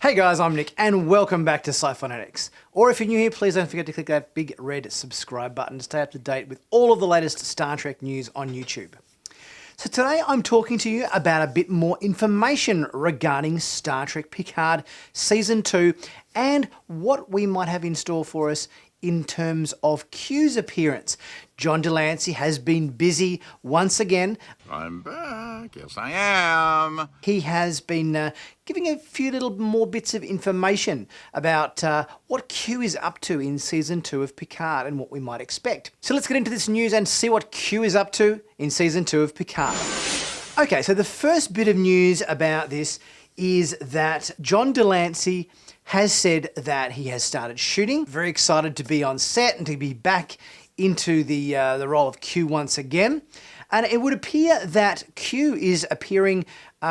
Hey guys, I'm Nick and welcome back to Sci-Finatics. Or if you're new here, please don't forget to click that big red subscribe button to stay up to date with all of the latest Star Trek news on YouTube. So today I'm talking to you about a bit more information regarding Star Trek Picard Season 2 and what we might have in store for us in terms of Q's appearance. John de Lancie has been busy once again. I'm back. Yes, I am. He has been giving a few little more bits of information about what Q is up to in Season 2 of Picard and what we might expect. So let's get into this news and see what Q is up to in Season 2 of Picard. Okay, so the first bit of news about this is that John de Lancie has said that he has started shooting. Very excited to be on set and to be back into the role of Q once again. And it would appear that Q is appearing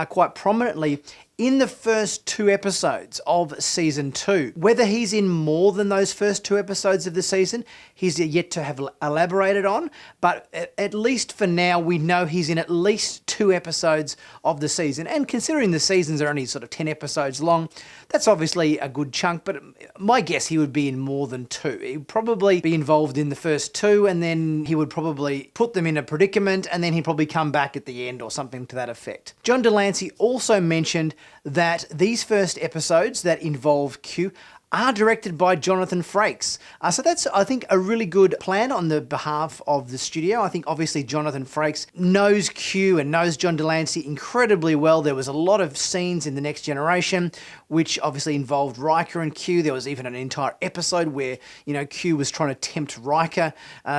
quite prominently in the first two episodes of Season 2. Whether he's in more than those first two episodes of the season, he's yet to have elaborated on, but at least for now, we know he's in at least two episodes of the season. And considering the seasons are only sort of 10 episodes long, that's obviously a good chunk, but my guess he would be in more than two. He'd probably be involved in the first two, and then he would probably put them in a predicament, and then he'd probably come back at the end or something to that effect. John de Lancie also mentioned that these first episodes that involve Q are directed by Jonathan Frakes. So that's, I think, a really good plan on the behalf of the studio. I think obviously Jonathan Frakes knows Q and knows John de Lancie incredibly well. There was a lot of scenes in The Next Generation which obviously involved Riker and Q. There was even an entire episode where, you know, Q was trying to tempt Riker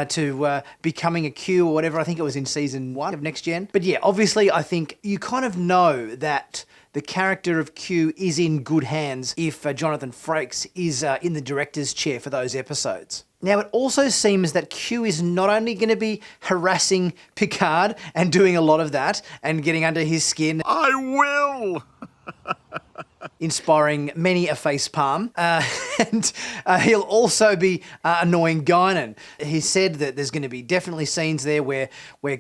to becoming a Q or whatever. I think it was in Season 1 of Next Gen. But yeah, obviously I think you kind of know that the character of Q is in good hands if Jonathan Frakes is in the director's chair for those episodes. Now, it also seems that Q is not only going to be harassing Picard and doing a lot of that and getting under his skin. I will! Inspiring many a facepalm, and he'll also be annoying Guinan. He said that there's going to be definitely scenes there where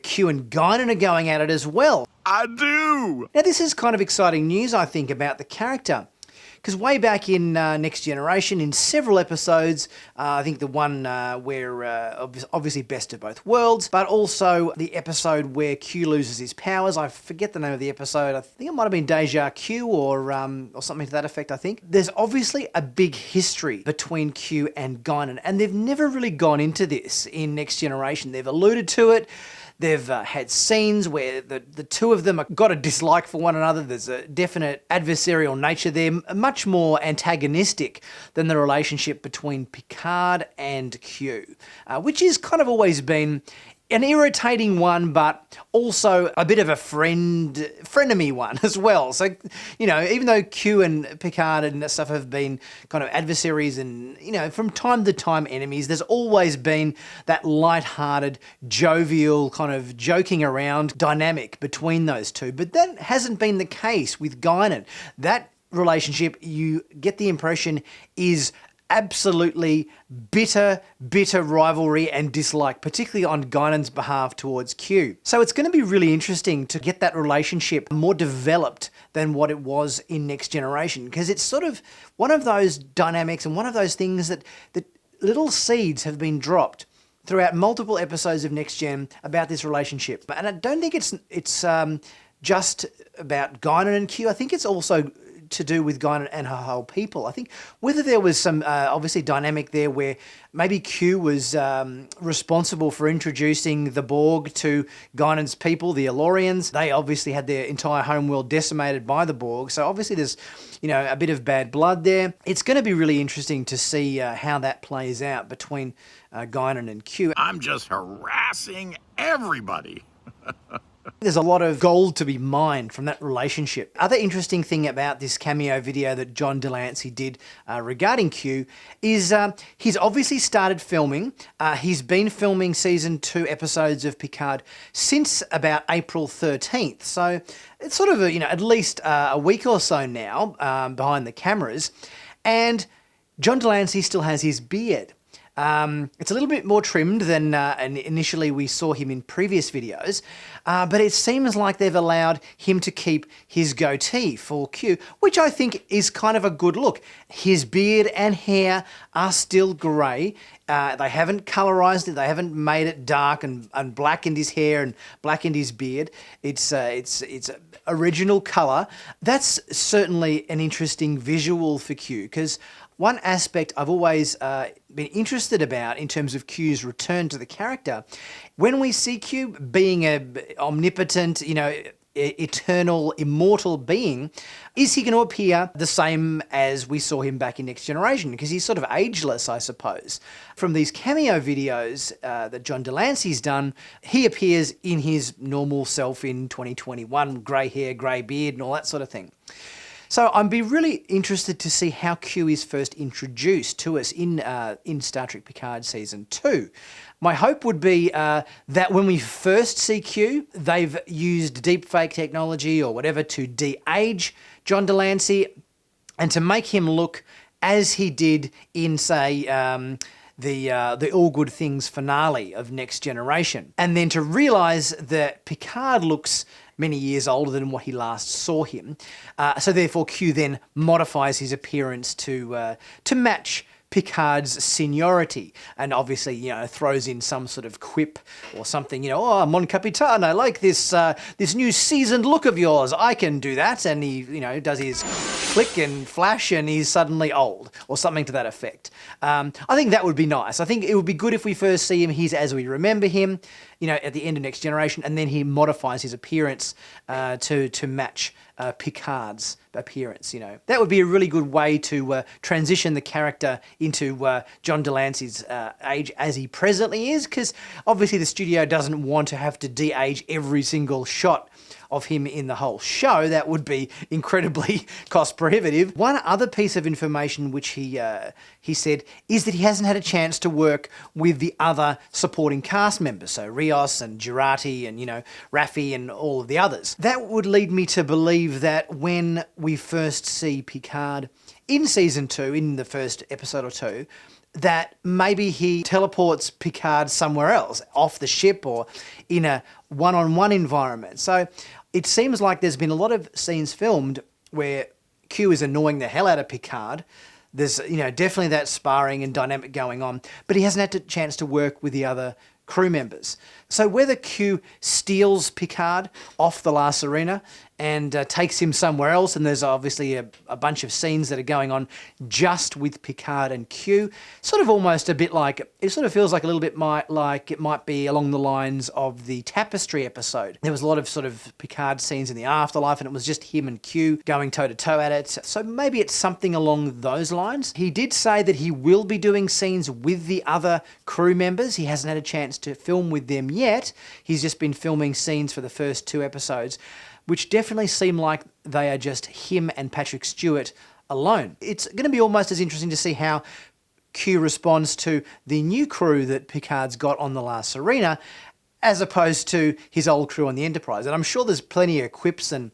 Q and Guinan are going at it as well. I do! Now, this is kind of exciting news, I think, about the character. Because way back in Next Generation, in several episodes, I think the one where obviously Best of Both Worlds, but also the episode where Q loses his powers. I forget the name of the episode. I think it might have been Deja Q or something to that effect, I think. There's obviously a big history between Q and Guinan, and they've never really gone into this in Next Generation. They've alluded to it. They've had scenes where the two of them have got a dislike for one another. There's a definite adversarial nature there, much more antagonistic than the relationship between Picard and Q, which has kind of always been an irritating one, but also a bit of a frenemy one as well. So, you know, even though Q and Picard and stuff have been kind of adversaries and, you know, from time to time enemies, there's always been that light-hearted, jovial, kind of joking around dynamic between those two. But that hasn't been the case with Guinan. That relationship, you get the impression, is absolutely bitter rivalry and dislike, particularly on Guinan's behalf towards Q. So it's going to be really interesting to get that relationship more developed than what it was in Next Generation, because it's sort of one of those dynamics and one of those things that little seeds have been dropped throughout multiple episodes of Next Gen about this relationship. And I don't think it's just about Guinan and Q. I think it's also to do with Guinan and her whole people. I think whether there was some obviously dynamic there where maybe Q was responsible for introducing the Borg to Guinan's people, the Elorians. They obviously had their entire homeworld decimated by the Borg, so obviously there's, you know, a bit of bad blood there. It's going to be really interesting to see how that plays out between Guinan and Q. I'm just harassing everybody. There's a lot of gold to be mined from that relationship. Other interesting thing about this cameo video that John de Lancie did regarding Q is he's obviously started filming. He's been filming Season 2 episodes of Picard since about April 13th. So it's sort of, at least a week or so now behind the cameras. And John de Lancie still has his beard. It's a little bit more trimmed than initially we saw him in previous videos, but it seems like they've allowed him to keep his goatee for Q, which I think is kind of a good look. His beard and hair are still grey. They haven't colorized it. They haven't made it dark and blackened his hair and blackened his beard. It's original color. That's certainly an interesting visual for Q, because one aspect I've always been interested about in terms of Q's return to the character, when we see Q being an omnipotent, eternal, immortal being, is he going to appear the same as we saw him back in Next Generation? Because he's sort of ageless, I suppose. From these cameo videos that John de Lancie's done, he appears in his normal self in 2021, grey hair, grey beard and all that sort of thing. So I'd be really interested to see how Q is first introduced to us in Star Trek Picard Season 2. My hope would be that when we first see Q, they've used deepfake technology or whatever to de-age John de Lancie and to make him look as he did in, say, the All Good Things finale of Next Generation. And then to realise that Picard looks many years older than what he last saw him. So therefore Q then modifies his appearance to match Picard's seniority, and obviously, throws in some sort of quip or something, oh, Mon Capitan, I like this new seasoned look of yours, I can do that, and he, does his click and flash and he's suddenly old, or something to that effect. I think that would be nice. I think it would be good if we first see him, he's as we remember him, at the end of Next Generation, and then he modifies his appearance to match Picard's appearance. That would be a really good way to transition the character into John de Lancie's age as he presently is, because obviously the studio doesn't want to have to de-age every single shot of him in the whole show. That would be incredibly cost prohibitive. One other piece of information which he said is that he hasn't had a chance to work with the other supporting cast members, so Rios and Girardi and, Raffi and all of the others. That would lead me to believe that when we first see Picard in Season 2, in the first episode or two, that maybe he teleports Picard somewhere else, off the ship or in a one-on-one environment. So it seems like there's been a lot of scenes filmed where Q is annoying the hell out of Picard. There's, definitely that sparring and dynamic going on, but he hasn't had a chance to work with the other crew members. So whether Q steals Picard off the La Sirena and takes him somewhere else, and there's obviously a bunch of scenes that are going on just with Picard and Q, sort of almost a bit like, it sort of feels like a little bit like it might be along the lines of the Tapestry episode. There was a lot of sort of Picard scenes in the afterlife, and it was just him and Q going toe-to-toe at it. So maybe it's something along those lines. He did say that he will be doing scenes with the other crew members. He hasn't had a chance to film with them yet. He's just been filming scenes for the first 2 episodes, which definitely seem like they are just him and Patrick Stewart alone. It's going to be almost as interesting to see how Q responds to the new crew that Picard's got on the La Sirena, as opposed to his old crew on the Enterprise. And I'm sure there's plenty of quips and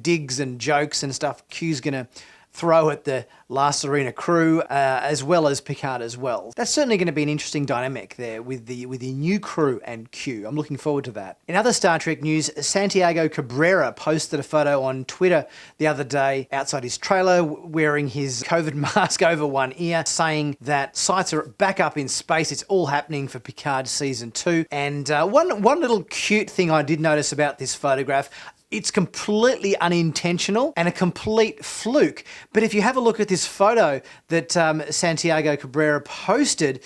digs and jokes and stuff Q's going to throw at the La Sirena crew, as well as Picard as well. That's certainly going to be an interesting dynamic there with the new crew and Q. I'm looking forward to that. In other Star Trek news, Santiago Cabrera posted a photo on Twitter the other day outside his trailer wearing his COVID mask over one ear, saying that sites are back up in space. It's all happening for Picard Season 2. And one little cute thing I did notice about this photograph, it's completely unintentional and a complete fluke. But if you have a look at this photo that Santiago Cabrera posted,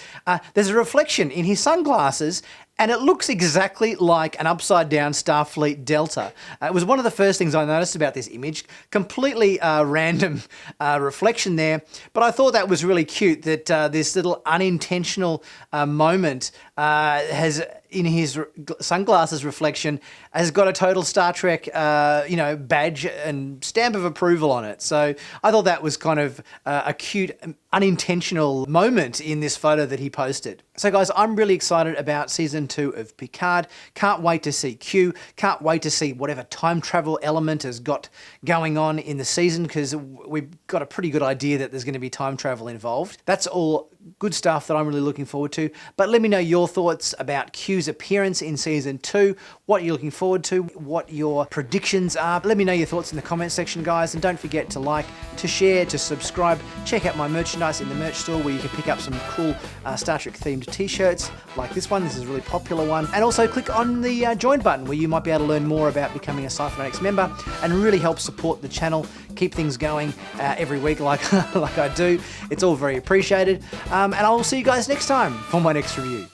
there's a reflection in his sunglasses, and it looks exactly like an upside-down Starfleet Delta. It was one of the first things I noticed about this image. Completely random reflection there, but I thought that was really cute that this little unintentional moment has, in his sunglasses reflection, has got a total Star Trek, badge and stamp of approval on it. So I thought that was kind of a cute, unintentional moment in this photo that he posted. So guys, I'm really excited about Season 2 of Picard. Can't wait to see Q. Can't wait to see whatever time travel element has got going on in the season, because we've got a pretty good idea that there's going to be time travel involved. That's all good stuff that I'm really looking forward to. But let me know your thoughts about Q's appearance in Season 2, what you're looking forward to, what your predictions are. Let me know your thoughts in the comments section, guys, and don't forget to like, to share, to subscribe. Check out my merchandise in the merch store where you can pick up some cool Star Trek themed t-shirts like this one. This is a really popular one. And also click on the join button where you might be able to learn more about becoming a Sci-Finatics member and really help support the channel, keep things going every week like I do. It's all very appreciated. And I will see you guys next time for my next review.